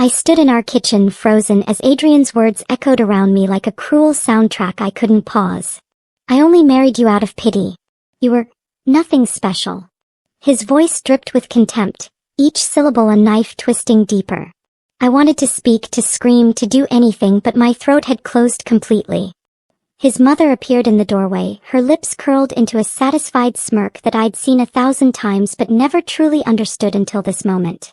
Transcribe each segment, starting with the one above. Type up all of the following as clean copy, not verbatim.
I stood in our kitchen frozen as Adrian's words echoed around me like a cruel soundtrack I couldn't pause. I only married you out of pity. You were nothing special. His voice dripped with contempt, each syllable a knife twisting deeper. I wanted to speak, to scream, to do anything, but my throat had closed completely. His mother appeared in the doorway, her lips curled into a satisfied smirk that I'd seen 1,000 times but never truly understood until this moment.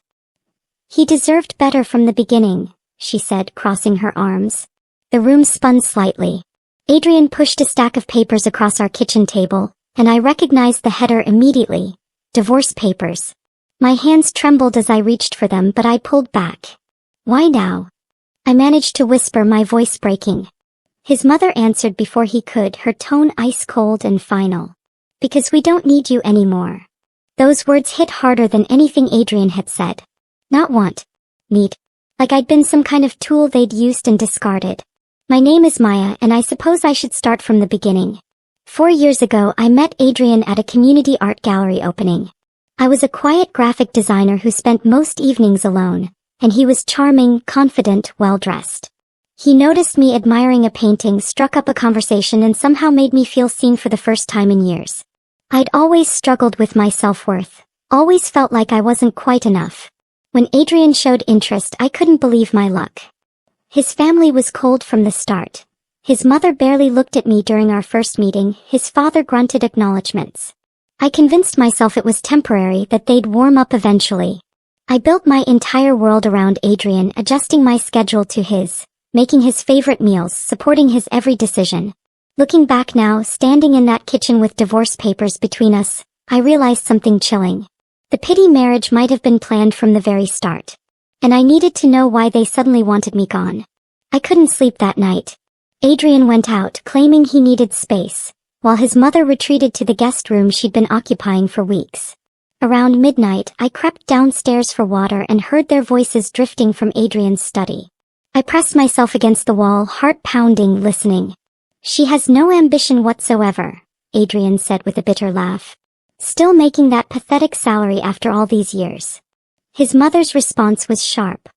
He deserved better from the beginning, she said, crossing her arms. The room spun slightly. Adrian pushed a stack of papers across our kitchen table, and I recognized the header immediately. Divorce papers. My hands trembled as I reached for them, but I pulled back. Why now? I managed to whisper, my voice breaking. His mother answered before he could, her tone ice cold and final. Because we don't need you anymore. Those words hit harder than anything Adrian had said. Not want. Need. Like I'd been some kind of tool they'd used and discarded. My name is Maya, and I suppose I should start from the beginning. 4 years ago I met Adrian at a community art gallery opening. I was a quiet graphic designer who spent most evenings alone, and he was charming, confident, well-dressed. He noticed me admiring a painting, struck up a conversation, and somehow made me feel seen for the first time in years. I'd always struggled with my self-worth, always felt like I wasn't quite enough. When Adrian showed interest, I couldn't believe my luck. His family was cold from the start. His mother barely looked at me during our first meeting, his father grunted acknowledgments. I convinced myself it was temporary, that they'd warm up eventually. I built my entire world around Adrian, adjusting my schedule to his, making his favorite meals, supporting his every decision. Looking back now, standing in that kitchen with divorce papers between us, I realized something chilling. The pity marriage might have been planned from the very start. And I needed to know why they suddenly wanted me gone. I couldn't sleep that night. Adrian went out, claiming he needed space, while his mother retreated to the guest room she'd been occupying for weeks. Around midnight, I crept downstairs for water and heard their voices drifting from Adrian's study. I pressed myself against the wall, heart pounding, listening. She has no ambition whatsoever, Adrian said with a bitter laugh. Still making that pathetic salary after all these years. His mother's response was sharp.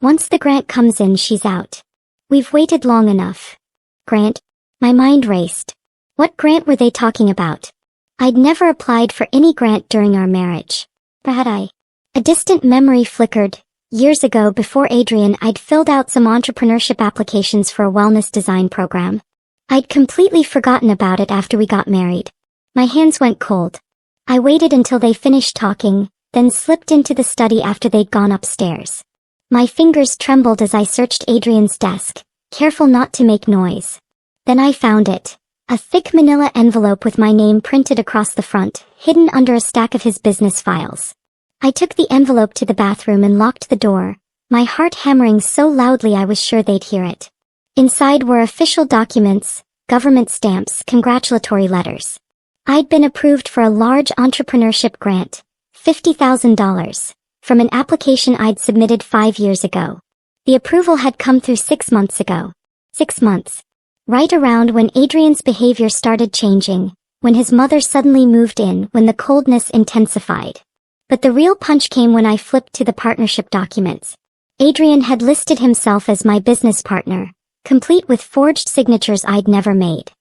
Once the grant comes in, she's out. We've waited long enough. Grant? My mind raced. What grant were they talking about? I'd never applied for any grant during our marriage. Or had I? A distant memory flickered. Years ago, before Adrian, I'd filled out some entrepreneurship applications for a wellness design program. I'd completely forgotten about it after we got married. My hands went cold. I waited until they finished talking, then slipped into the study after they'd gone upstairs. My fingers trembled as I searched Adrian's desk, careful not to make noise. Then I found it. A thick manila envelope with my name printed across the front, hidden under a stack of his business files. I took the envelope to the bathroom and locked the door, my heart hammering so loudly I was sure they'd hear it. Inside were official documents, government stamps, congratulatory letters. I'd been approved for a large entrepreneurship grant, $50,000, from an application I'd submitted 5 years ago. The approval had come through 6 months ago. 6 months. Right around when Adrian's behavior started changing, when his mother suddenly moved in, when the coldness intensified. But the real punch came when I flipped to the partnership documents. Adrian had listed himself as my business partner, complete with forged signatures I'd never made.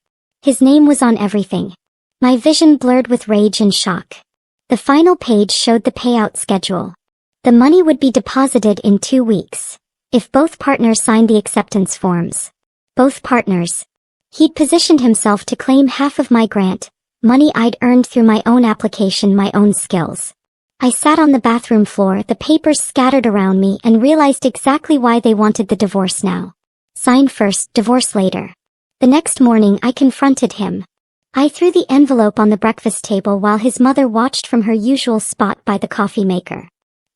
His name was on everything. My vision blurred with rage and shock. The final page showed the payout schedule. The money would be deposited in 2 weeks, if both partners signed the acceptance forms. Both partners. He'd positioned himself to claim half of my grant, money I'd earned through my own application, my own skills. I sat on the bathroom floor, the papers scattered around me, and realized exactly why they wanted the divorce now. Sign first, divorce later. The next morning I confronted him. I threw the envelope on the breakfast table while his mother watched from her usual spot by the coffee maker.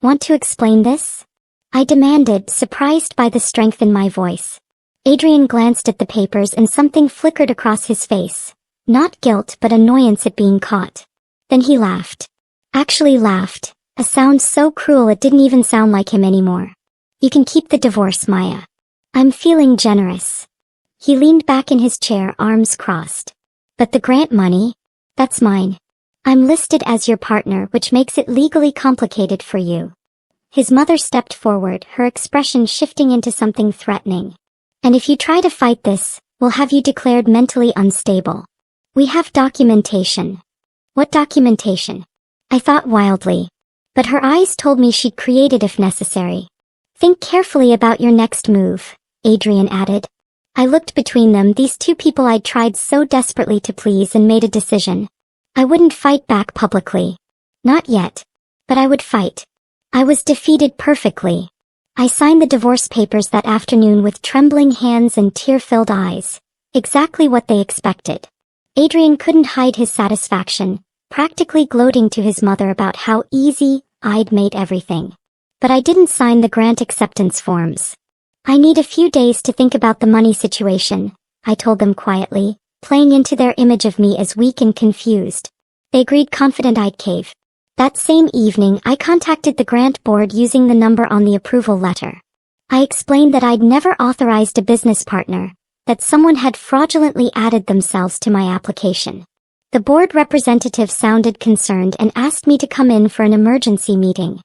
Want to explain this? I demanded, surprised by the strength in my voice. Adrian glanced at the papers and something flickered across his face. Not guilt, but annoyance at being caught. Then he laughed. Actually laughed, a sound so cruel it didn't even sound like him anymore. You can keep the divorce, Maya. I'm feeling generous. He leaned back in his chair, arms crossed. But the grant money? That's mine. I'm listed as your partner, which makes it legally complicated for you. His mother stepped forward, her expression shifting into something threatening. "And if you try to fight this, we'll have you declared mentally unstable. We have documentation." "What documentation?" I thought wildly. But her eyes told me she'd create it if necessary. "Think carefully about your next move," Adrian added. I looked between them, these two people I'd tried so desperately to please, and made a decision. I wouldn't fight back publicly. Not yet. But I would fight. I was defeated perfectly. I signed the divorce papers that afternoon with trembling hands and tear-filled eyes. Exactly what they expected. Adrian couldn't hide his satisfaction, practically gloating to his mother about how easy I'd made everything. But I didn't sign the grant acceptance forms. "I need a few days to think about the money situation," I told them quietly, playing into their image of me as weak and confused. They agreed, confident I'd cave. That same evening, I contacted the grant board using the number on the approval letter. I explained that I'd never authorized a business partner, that someone had fraudulently added themselves to my application. The board representative sounded concerned and asked me to come in for an emergency meeting.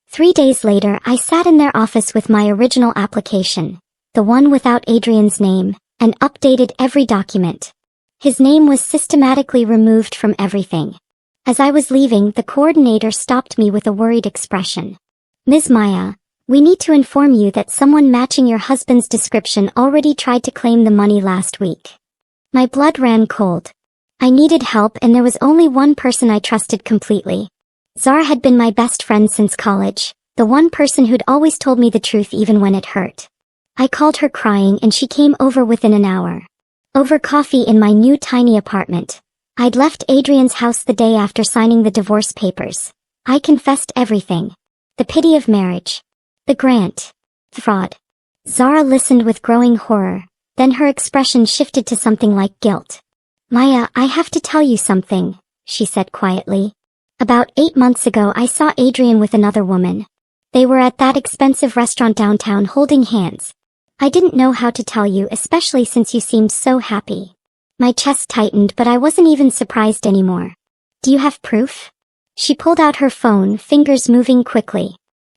3 days later, I sat in their office with my original application, the one without Adrian's name, and updated every document. His name was systematically removed from everything. As I was leaving, the coordinator stopped me with a worried expression. "Ms. Maya, we need to inform you that someone matching your husband's description already tried to claim the money last week." My blood ran cold. I needed help, and there was only one person I trusted completely. Zara had been my best friend since college, the one person who'd always told me the truth even when it hurt. I called her crying, and she came over within an hour. Over coffee in my new tiny apartment. I'd left Adrian's house the day after signing the divorce papers. I confessed everything. The pity of marriage. The grant. The fraud. Zara listened with growing horror, then her expression shifted to something like guilt. "Maya, I have to tell you something," she said quietly. "About 8 months ago I saw Adrian with another woman. They were at that expensive restaurant downtown holding hands. I didn't know how to tell you, especially since you seemed so happy." My chest tightened, but I wasn't even surprised anymore. "Do you have proof?" She pulled out her phone, fingers moving quickly.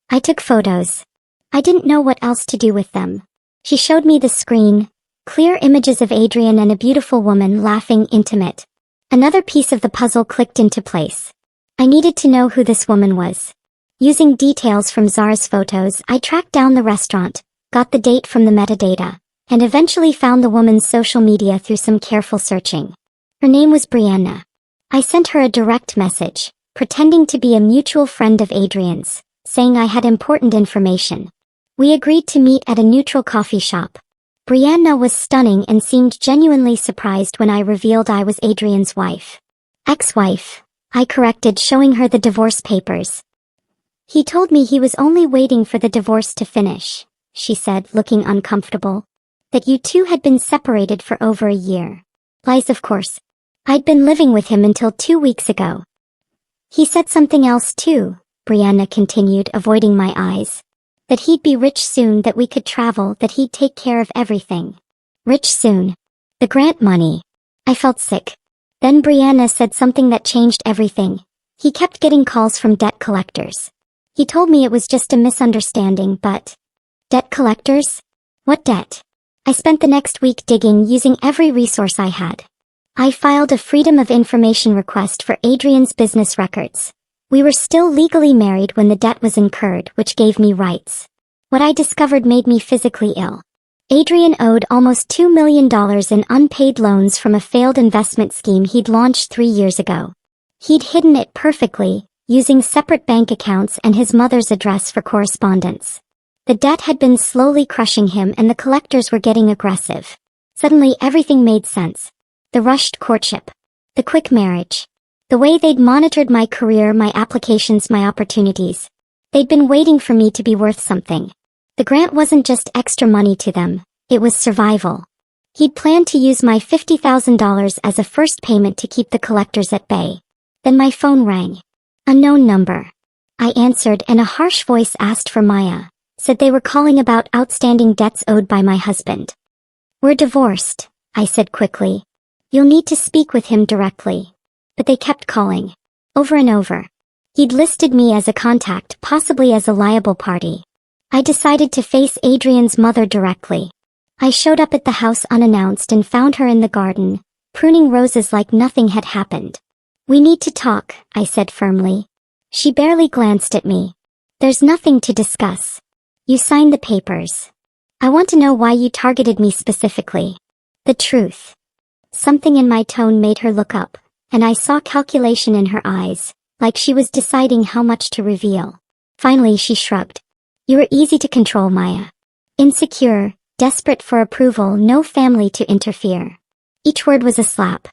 "I took photos. I didn't know what else to do with them." She showed me the screen, clear images of Adrian and a beautiful woman laughing, intimate. Another piece of the puzzle clicked into place. I needed to know who this woman was. Using details from Zara's photos, I tracked down the restaurant, got the date from the metadata, and eventually found the woman's social media through some careful searching. Her name was Brianna. I sent her a direct message, pretending to be a mutual friend of Adrian's, saying I had important information. We agreed to meet at a neutral coffee shop. Brianna was stunning and seemed genuinely surprised when I revealed I was Adrian's wife. "Ex-wife," I corrected, showing her the divorce papers. "He told me he was only waiting for the divorce to finish," she said, looking uncomfortable. "That you two had been separated for over a year." Lies, of course. I'd been living with him until 2 weeks ago. "He said something else too," Brianna continued, avoiding my eyes. "That he'd be rich soon, that we could travel, that he'd take care of everything." Rich soon. The grant money. I felt sick. Then Brianna said something that changed everything. "He kept getting calls from debt collectors. He told me it was just a misunderstanding, but..." Debt collectors? What debt? I spent the next week digging, using every resource I had. I filed a Freedom of Information request for Adrian's business records. We were still legally married when the debt was incurred, which gave me rights. What I discovered made me physically ill. Adrian owed almost $2 million in unpaid loans from a failed investment scheme he'd launched 3 years ago. He'd hidden it perfectly, using separate bank accounts and his mother's address for correspondence. The debt had been slowly crushing him, and the collectors were getting aggressive. Suddenly everything made sense. The rushed courtship. The quick marriage. The way they'd monitored my career, my applications, my opportunities. They'd been waiting for me to be worth something. The grant wasn't just extra money to them, it was survival. He'd planned to use my $50,000 as a first payment to keep the collectors at bay. Then my phone rang. Unknown number. I answered, and a harsh voice asked for Maya. Said they were calling about outstanding debts owed by my husband. "We're divorced," I said quickly. "You'll need to speak with him directly." But they kept calling. Over and over. He'd listed me as a contact, possibly as a liable party. I decided to face Adrian's mother directly. I showed up at the house unannounced and found her in the garden, pruning roses like nothing had happened. "We need to talk," I said firmly. She barely glanced at me. "There's nothing to discuss. You signed the papers. I want to know why you targeted me specifically." The truth. Something in my tone made her look up, and I saw calculation in her eyes, like she was deciding how much to reveal. Finally she shrugged. "You were easy to control, Maya. Insecure, desperate for approval, no family to interfere." Each word was a slap.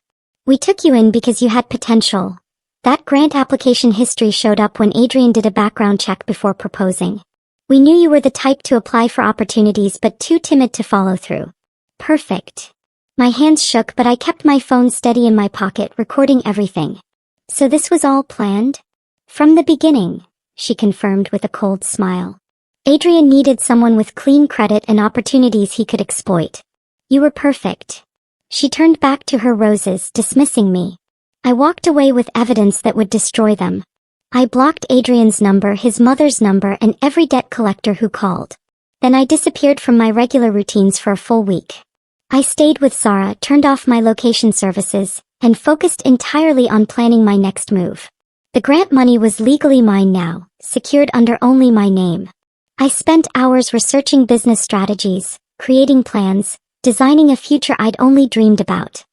"We took you in because you had potential. That grant application history showed up when Adrian did a background check before proposing. We knew you were the type to apply for opportunities but too timid to follow through." Perfect. My hands shook, but I kept my phone steady in my pocket, recording everything. "So this was all planned?" "From the beginning," she confirmed with a cold smile. "Adrian needed someone with clean credit and opportunities he could exploit. You were perfect." She turned back to her roses, dismissing me. I walked away with evidence that would destroy them. I blocked Adrian's number, his mother's number, and every debt collector who called. Then I disappeared from my regular routines for a full week. I stayed with Zara, turned off my location services, and focused entirely on planning my next move. The grant money was legally mine now, secured under only my name. I spent hours researching business strategies, creating plans, designing a future I'd only dreamed about.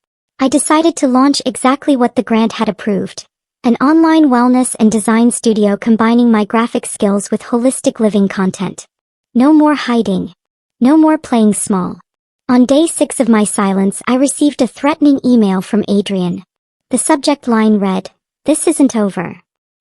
I decided to launch exactly what the grant had approved: an online wellness and design studio combining my graphic skills with holistic living content. No more hiding. No more playing small. On day 6 of my silence, I received a threatening email from Adrian. The subject line read, "This isn't over."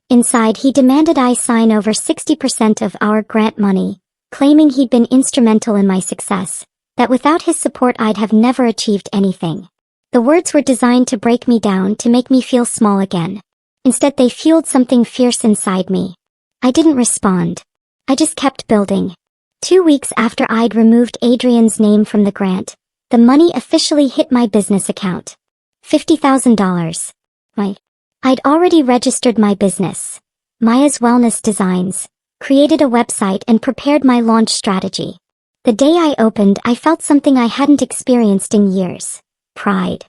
Inside, he demanded I sign over 60% of our grant money, claiming he'd been instrumental in my success, that without his support I'd have never achieved anything. The words were designed to break me down, to make me feel small again. Instead, they fueled something fierce inside me. I didn't respond. I just kept building. 2 weeks after I'd removed Adrian's name from the grant, the money officially hit my business account. $50,000. I'd already registered my business, Maya's Wellness Designs, created a website and prepared my launch strategy. The day I opened, I felt something I hadn't experienced in years: pride.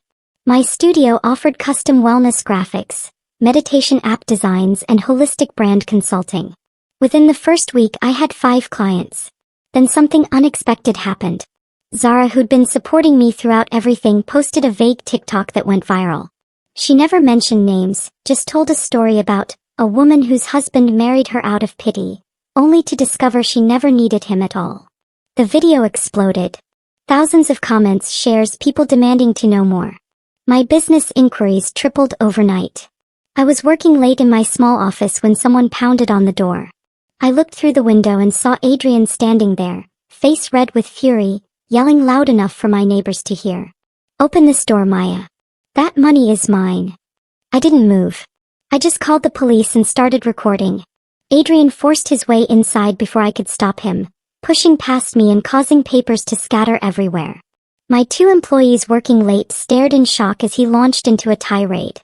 My studio offered custom wellness graphics, meditation app designs, and holistic brand consulting. Within the first week, I had 5 clients. Then something unexpected happened. Zara, who'd been supporting me throughout everything, posted a vague TikTok that went viral. She never mentioned names, just told a story about a woman whose husband married her out of pity, only to discover she never needed him at all. The video exploded. Thousands of comments, shares, people demanding to know more. My business inquiries tripled overnight. I was working late in my small office when someone pounded on the door. I looked through the window and saw Adrian standing there, face red with fury, yelling loud enough for my neighbors to hear. "Open this door, Maya. That money is mine." I didn't move. I just called the police and started recording. Adrian forced his way inside before I could stop him, pushing past me and causing papers to scatter everywhere. My 2 employees working late stared in shock as he launched into a tirade.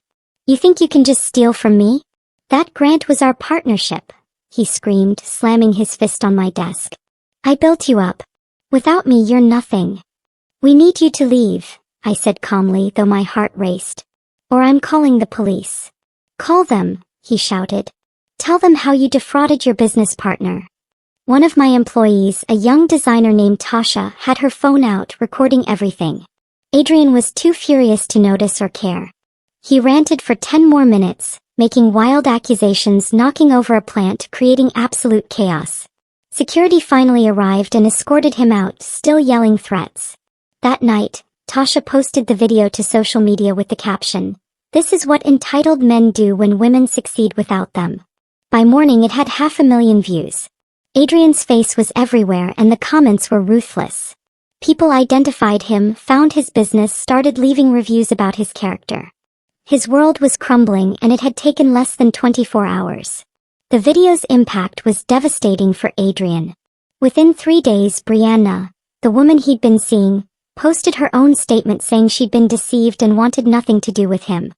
"You think you can just steal from me? That grant was our partnership," he screamed, slamming his fist on my desk. "I built you up. Without me, you're nothing. We need you to leave," I said calmly, though my heart raced. "Or I'm calling the police." "Call them," he shouted. "Tell them how you defrauded your business partner." One of my employees, a young designer named Tasha, had her phone out, recording everything. Adrian was too furious to notice or care. He ranted for 10 more minutes, making wild accusations, knocking over a plant, creating absolute chaos. Security finally arrived and escorted him out, still yelling threats. That night, Tasha posted the video to social media with the caption, "This is what entitled men do when women succeed without them." By morning it had 500,000 views. Adrian's face was everywhere and the comments were ruthless. People identified him, found his business, started leaving reviews about his character. His world was crumbling and it had taken less than 24 hours. The video's impact was devastating for Adrian. Within 3 days, Brianna, the woman he'd been seeing, posted her own statement saying she'd been deceived and wanted nothing to do with him.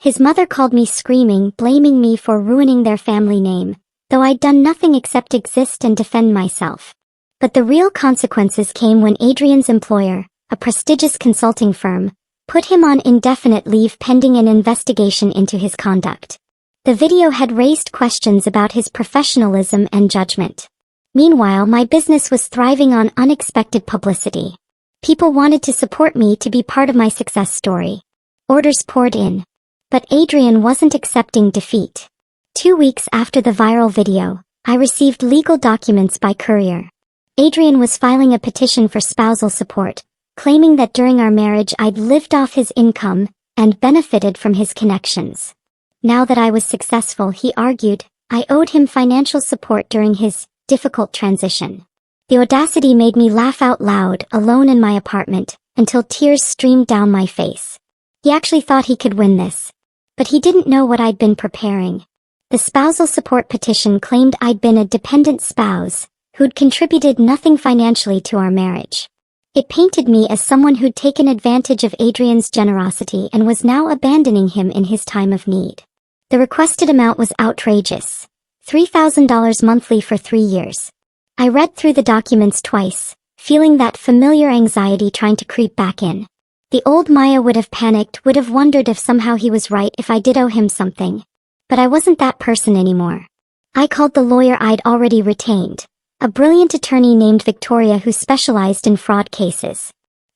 His mother called me screaming, blaming me for ruining their family name, though I'd done nothing except exist and defend myself. But the real consequences came when Adrian's employer, a prestigious consulting firm, put him on indefinite leave pending an investigation into his conduct. The video had raised questions about his professionalism and judgment. Meanwhile, my business was thriving on unexpected publicity. People wanted to support me to be part of my success story. Orders poured in. But Adrian wasn't accepting defeat. 2 weeks after the viral video, I received legal documents by courier. Adrian was filing a petition for spousal support, claiming that during our marriage I'd lived off his income and benefited from his connections. Now that I was successful, he argued, I owed him financial support during his difficult transition. The audacity made me laugh out loud, alone in my apartment, until tears streamed down my face. He actually thought he could win this. But he didn't know what I'd been preparing. The spousal support petition claimed I'd been a dependent spouse, who'd contributed nothing financially to our marriage. It painted me as someone who'd taken advantage of Adrian's generosity and was now abandoning him in his time of need. The requested amount was outrageous. $3,000 monthly for 3 years. I read through the documents twice, feeling that familiar anxiety trying to creep back in. The old Maya would have panicked, would have wondered if somehow he was right if I did owe him something. But I wasn't that person anymore. I called the lawyer I'd already retained, a brilliant attorney named Victoria who specialized in fraud cases.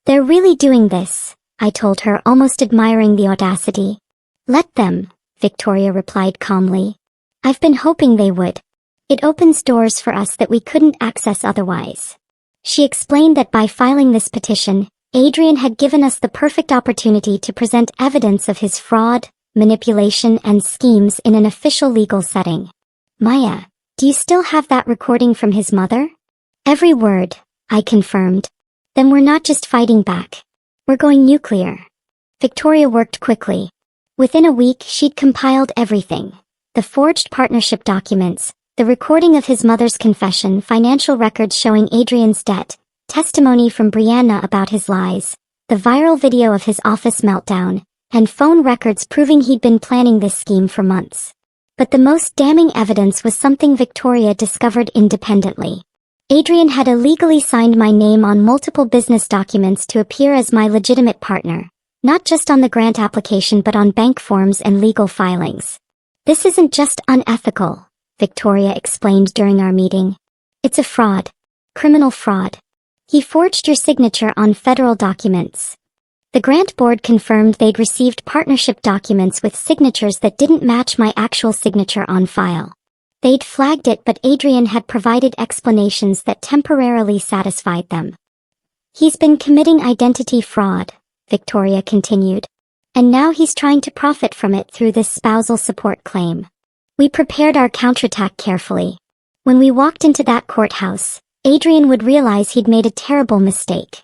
They're really doing this, I told her, almost admiring the audacity. Let them, Victoria replied calmly. I've been hoping they would. It opens doors for us that we couldn't access otherwise. She explained that by filing this petition, Adrian had given us the perfect opportunity to present evidence of his fraud, manipulation, and schemes in an official legal setting. Maya, do you still have that recording from his mother? Every word, I confirmed. Then we're not just fighting back. We're going nuclear. Victoria worked quickly. Within a week, she'd compiled everything. The forged partnership documents, the recording of his mother's confession, financial records showing Adrian's debt, testimony from Brianna about his lies, the viral video of his office meltdown, and phone records proving he'd been planning this scheme for months. But the most damning evidence was something Victoria discovered independently. Adrian had illegally signed my name on multiple business documents to appear as my legitimate partner, not just on the grant application but on bank forms and legal filings. This isn't just unethical, Victoria explained during our meeting. It's a fraud. Criminal fraud. He forged your signature on federal documents. The grant board confirmed they'd received partnership documents with signatures that didn't match my actual signature on file. They'd flagged it, but Adrian had provided explanations that temporarily satisfied them. He's been committing identity fraud, Victoria continued. And now he's trying to profit from it through this spousal support claim. We prepared our counterattack carefully. When we walked into that courthouse, Adrian would realize he'd made a terrible mistake.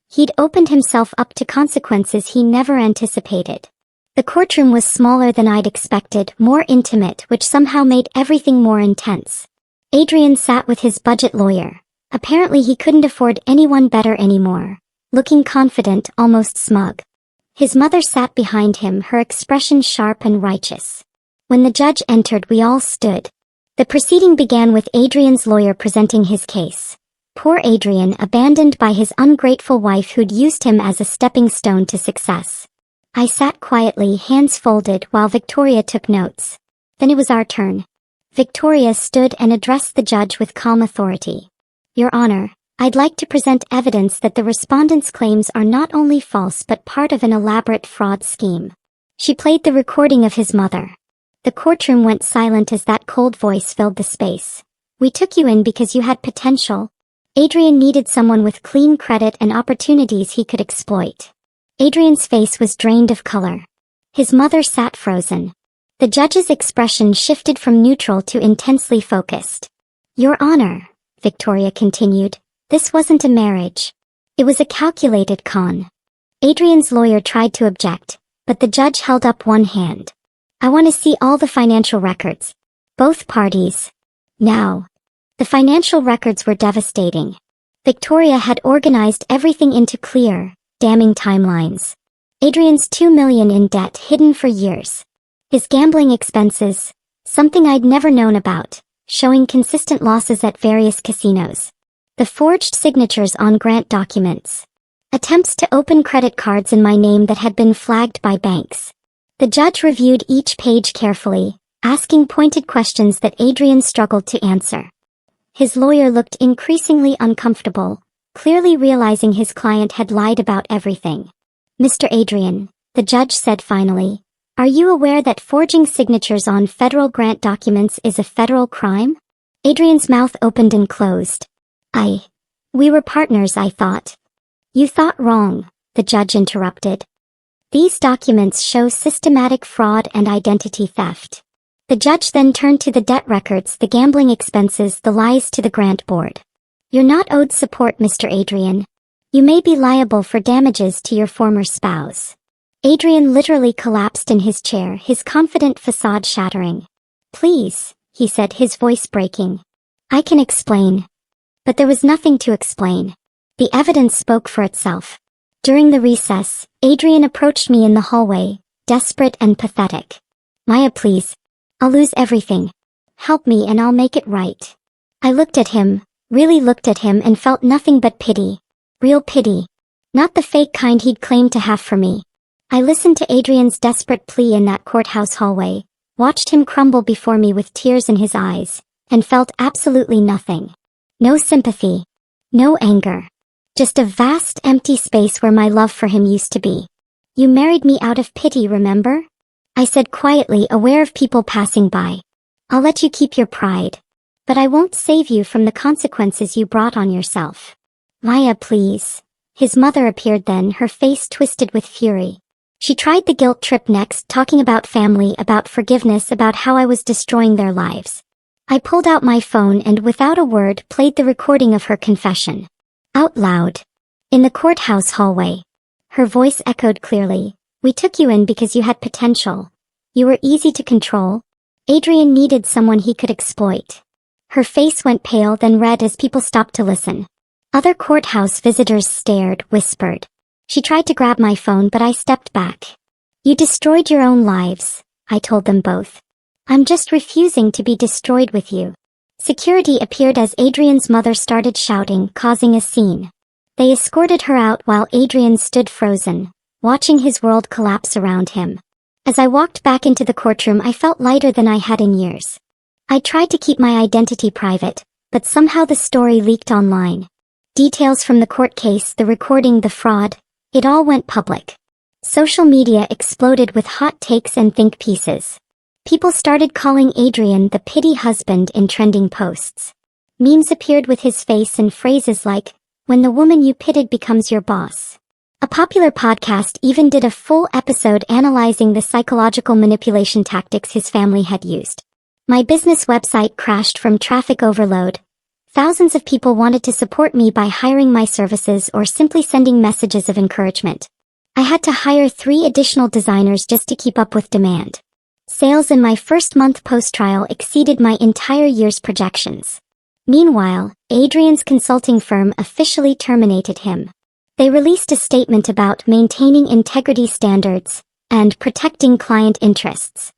He'd opened himself up to consequences he never anticipated. The courtroom was smaller than I'd expected, more intimate, which somehow made everything more intense. Adrian sat with his budget lawyer. Apparently he couldn't afford anyone better anymore. Looking confident, almost smug. His mother sat behind him, her expression sharp and righteous. When the judge entered, we all stood. The proceeding began with Adrian's lawyer presenting his case. Poor Adrian, abandoned by his ungrateful wife who'd used him as a stepping stone to success. I sat quietly, hands folded, while Victoria took notes. Then it was our turn. Victoria stood and addressed the judge with calm authority. Your Honor, I'd like to present evidence that the respondent's claims are not only false but part of an elaborate fraud scheme. She played the recording of his mother. The courtroom went silent as that cold voice filled the space. We took you in because you had potential. Adrian needed someone with clean credit and opportunities he could exploit. Adrian's face was drained of color. His mother sat frozen. The judge's expression shifted from neutral to intensely focused. Your Honor, Victoria continued, this wasn't a marriage. It was a calculated con. Adrian's lawyer tried to object, but the judge held up one hand. I want to see all the financial records. Both parties. Now. The financial records were devastating. Victoria had organized everything into clear, damning timelines. Adrian's $2 million in debt hidden for years. His gambling expenses, something I'd never known about, showing consistent losses at various casinos. The forged signatures on grant documents. Attempts to open credit cards in my name that had been flagged by banks. The judge reviewed each page carefully, asking pointed questions that Adrian struggled to answer. His lawyer looked increasingly uncomfortable, clearly realizing his client had lied about everything. "Mr. Adrian," the judge said finally, "are you aware that forging signatures on federal grant documents is a federal crime?" Adrian's mouth opened and closed. We were partners, I thought." "You thought wrong," the judge interrupted. "These documents show systematic fraud and identity theft." The judge then turned to the debt records, the gambling expenses, the lies to the grant board. "You're not owed support, Mr. Adrian. You may be liable for damages to your former spouse." Adrian literally collapsed in his chair, his confident facade shattering. "Please," he said, his voice breaking. "I can explain." But there was nothing to explain. The evidence spoke for itself. During the recess, Adrian approached me in the hallway, desperate and pathetic. "Maya, please. I'll lose everything. Help me and I'll make it right." I looked at him, really looked at him, and felt nothing but pity. Real pity. Not the fake kind he'd claimed to have for me. I listened to Adrian's desperate plea in that courthouse hallway, watched him crumble before me with tears in his eyes, and felt absolutely nothing. No sympathy. No anger. Just a vast empty space where my love for him used to be. "You married me out of pity, remember?" I said quietly, aware of people passing by. "I'll let you keep your pride. But I won't save you from the consequences you brought on yourself." "Maya, please." His mother appeared then, her face twisted with fury. She tried the guilt trip next, talking about family, about forgiveness, about how I was destroying their lives. I pulled out my phone and without a word played the recording of her confession. Out loud. In the courthouse hallway. Her voice echoed clearly. "We took you in because you had potential. You were easy to control. Adrian needed someone he could exploit." Her face went pale, then red as people stopped to listen. Other courthouse visitors stared, whispered. She tried to grab my phone, but I stepped back. "You destroyed your own lives," I told them both. "I'm just refusing to be destroyed with you." Security appeared as Adrian's mother started shouting, causing a scene. They escorted her out while Adrian stood frozen, watching his world collapse around him. As I walked back into the courtroom, I felt lighter than I had in years. I tried to keep my identity private, but somehow the story leaked online. Details from the court case, the recording, the fraud, it all went public. Social media exploded with hot takes and think pieces. People started calling Adrian the pity husband in trending posts. Memes appeared with his face and phrases like, "When the woman you pitied becomes your boss." A popular podcast even did a full episode analyzing the psychological manipulation tactics his family had used. My business website crashed from traffic overload. Thousands of people wanted to support me by hiring my services or simply sending messages of encouragement. I had to hire 3 additional designers just to keep up with demand. Sales in my first month post-trial exceeded my entire year's projections. Meanwhile, Adrian's consulting firm officially terminated him. They released a statement about maintaining integrity standards and protecting client interests.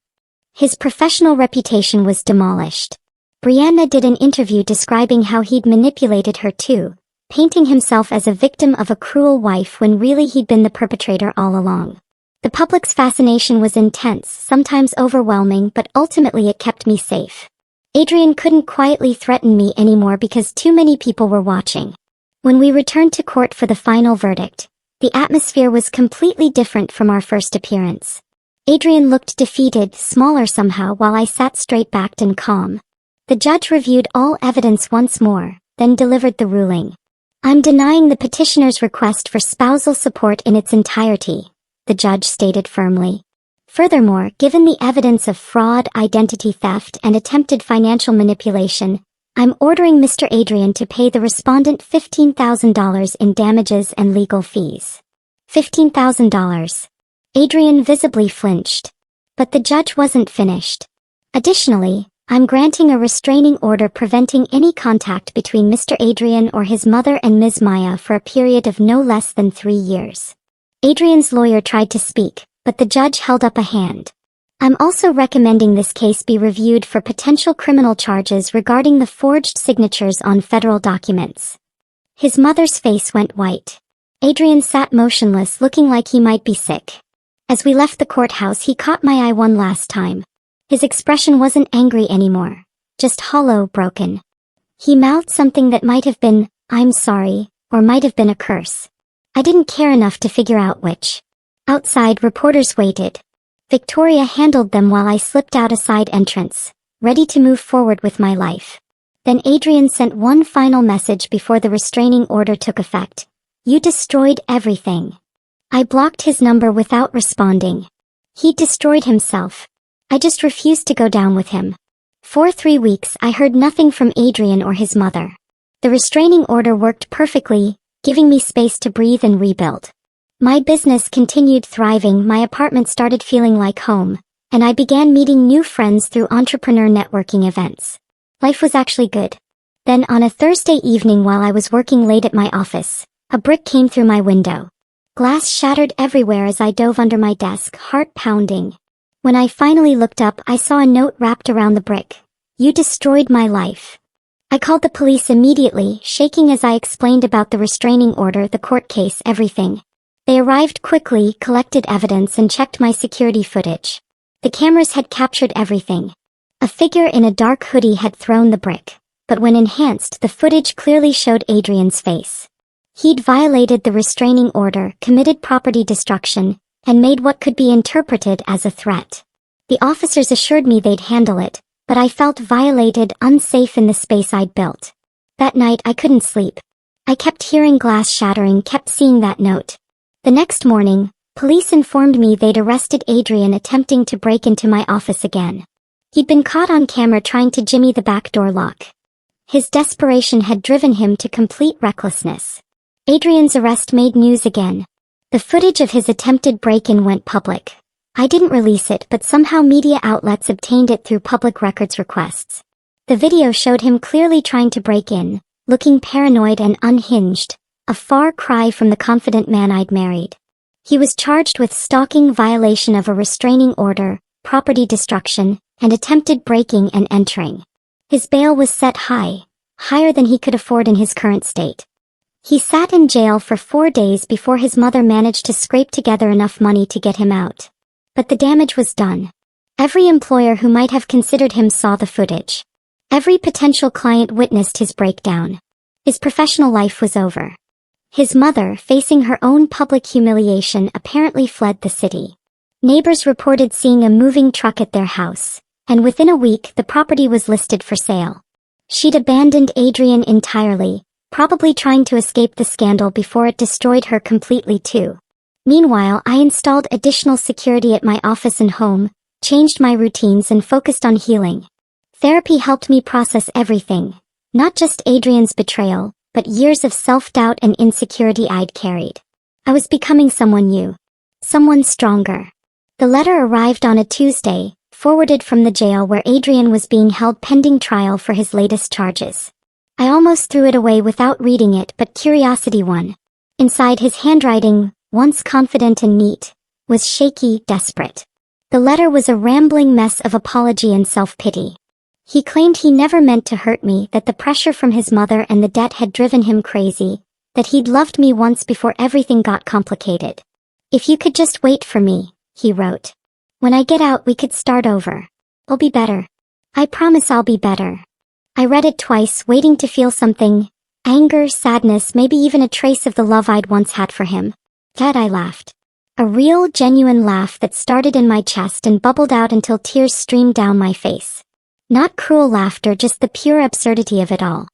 His professional reputation was demolished. Brianna did an interview describing how he'd manipulated her too, painting himself as a victim of a cruel wife when really he'd been the perpetrator all along. The public's fascination was intense, sometimes overwhelming, but ultimately it kept me safe. Adrian couldn't quietly threaten me anymore because too many people were watching. When we returned to court for the final verdict, the atmosphere was completely different from our first appearance. Adrian looked defeated, smaller somehow, while I sat straight-backed and calm. The judge reviewed all evidence once more, then delivered the ruling. "I'm denying the petitioner's request for spousal support in its entirety," the judge stated firmly. "Furthermore, given the evidence of fraud, identity theft, and attempted financial manipulation, I'm ordering Mr. Adrian to pay the respondent $15,000 in damages and legal fees." $15,000. Adrian visibly flinched. But the judge wasn't finished. "Additionally, I'm granting a restraining order preventing any contact between Mr. Adrian or his mother and Ms. Maya for a period of no less than 3 years. Adrian's lawyer tried to speak, but the judge held up a hand. I'm also recommending this case be reviewed for potential criminal charges regarding the forged signatures on federal documents. His mother's face went white. Adrian sat motionless, looking like he might be sick. As we left the courthouse, he caught my eye one last time. His expression wasn't angry anymore, just hollow, broken. He mouthed something that might have been, "I'm sorry," or might have been a curse. I didn't care enough to figure out which. Outside, reporters waited. Victoria handled them while I slipped out a side entrance, ready to move forward with my life. Then Adrian sent one final message before the restraining order took effect. "You destroyed everything." I blocked his number without responding. He destroyed himself. I just refused to go down with him. For 3 weeks I heard nothing from Adrian or his mother. The restraining order worked perfectly, giving me space to breathe and rebuild. My business continued thriving, my apartment started feeling like home, and I began meeting new friends through entrepreneur networking events. Life was actually good. Then on a Thursday evening while I was working late at my office, a brick came through my window. Glass shattered everywhere as I dove under my desk, heart pounding. When I finally looked up, I saw a note wrapped around the brick. "You destroyed my life." I called the police immediately, shaking as I explained about the restraining order, the court case, everything. They arrived quickly, collected evidence, and checked my security footage. The cameras had captured everything. A figure in a dark hoodie had thrown the brick, but when enhanced, the footage clearly showed Adrian's face. He'd violated the restraining order, committed property destruction, and made what could be interpreted as a threat. The officers assured me they'd handle it, but I felt violated, unsafe in the space I'd built. That night I couldn't sleep. I kept hearing glass shattering, kept seeing that note. The next morning, police informed me they'd arrested Adrian attempting to break into my office again. He'd been caught on camera trying to jimmy the back door lock. His desperation had driven him to complete recklessness. Adrian's arrest made news again. The footage of his attempted break-in went public. I didn't release it, but somehow media outlets obtained it through public records requests. The video showed him clearly trying to break in, looking paranoid and unhinged, a far cry from the confident man I'd married. He was charged with stalking, violation of a restraining order, property destruction, and attempted breaking and entering. His bail was set high, higher than he could afford in his current state. He sat in jail for 4 days before his mother managed to scrape together enough money to get him out. But the damage was done. Every employer who might have considered him saw the footage. Every potential client witnessed his breakdown. His professional life was over. His mother, facing her own public humiliation, apparently fled the city. Neighbors reported seeing a moving truck at their house, and within a week the property was listed for sale. She'd abandoned Adrian entirely, probably trying to escape the scandal before it destroyed her completely too. Meanwhile, I installed additional security at my office and home, changed my routines, and focused on healing. Therapy helped me process everything, not just Adrian's betrayal, but years of self-doubt and insecurity I'd carried. I was becoming someone new. Someone stronger. The letter arrived on a Tuesday, forwarded from the jail where Adrian was being held pending trial for his latest charges. I almost threw it away without reading it, but curiosity won. Inside, his handwriting, once confident and neat, was shaky, desperate. The letter was a rambling mess of apology and self-pity. He claimed he never meant to hurt me, that the pressure from his mother and the debt had driven him crazy, that he'd loved me once before everything got complicated. "If you could just wait for me," he wrote. "When I get out, we could start over. I'll be better. I promise I'll be better." I read it twice, waiting to feel something. Anger, sadness, maybe even a trace of the love I'd once had for him. That I laughed. A real, genuine laugh that started in my chest and bubbled out until tears streamed down my face. Not cruel laughter, just the pure absurdity of it all.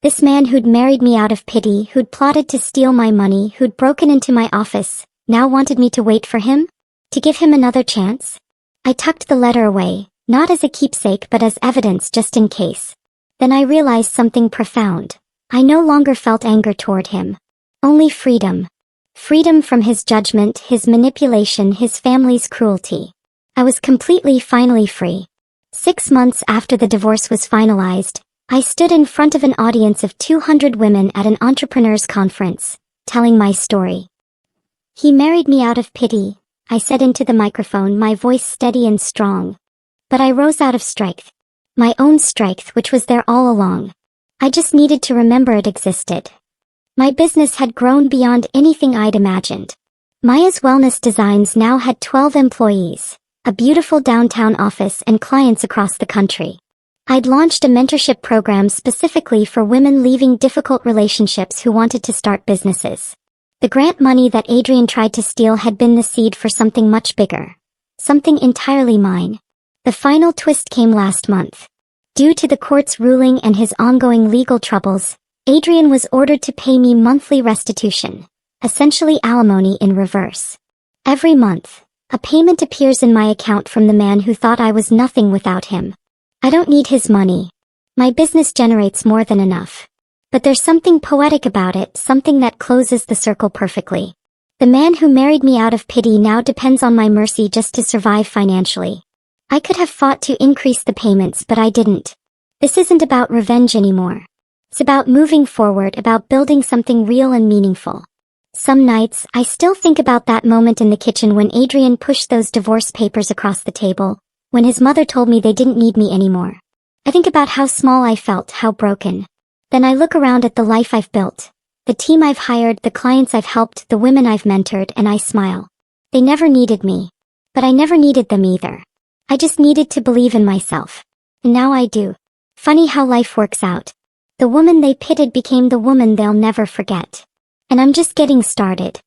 This man who'd married me out of pity, who'd plotted to steal my money, who'd broken into my office, now wanted me to wait for him? To give him another chance? I tucked the letter away, not as a keepsake but as evidence just in case. Then I realized something profound. I no longer felt anger toward him. Only freedom. Freedom from his judgment, his manipulation, his family's cruelty. I was completely, finally free. 6 months after the divorce was finalized, I stood in front of an audience of 200 women at an entrepreneurs conference, telling my story. He married me out of pity. I said into the microphone, my voice steady and strong. But I rose out of strength. My own strength, which was there all along. I just needed to remember it existed. My business had grown beyond anything I'd imagined. Maya's Wellness Designs now had 12 employees, a beautiful downtown office and clients across the country. I'd launched a mentorship program specifically for women leaving difficult relationships who wanted to start businesses. The grant money that Adrian tried to steal had been the seed for something much bigger. Something entirely mine. The final twist came last month. Due to the court's ruling and his ongoing legal troubles, Adrian was ordered to pay me monthly restitution, essentially alimony in reverse. Every month, a payment appears in my account from the man who thought I was nothing without him. I don't need his money. My business generates more than enough. But there's something poetic about it, something that closes the circle perfectly. The man who married me out of pity now depends on my mercy just to survive financially. I could have fought to increase the payments, but I didn't. This isn't about revenge anymore. It's about moving forward, about building something real and meaningful. Some nights, I still think about that moment in the kitchen when Adrian pushed those divorce papers across the table, when his mother told me they didn't need me anymore. I think about how small I felt, how broken. Then I look around at the life I've built, the team I've hired, the clients I've helped, the women I've mentored, and I smile. They never needed me. But I never needed them either. I just needed to believe in myself. And now I do. Funny how life works out. The woman they pitted became the woman they'll never forget. And I'm just getting started.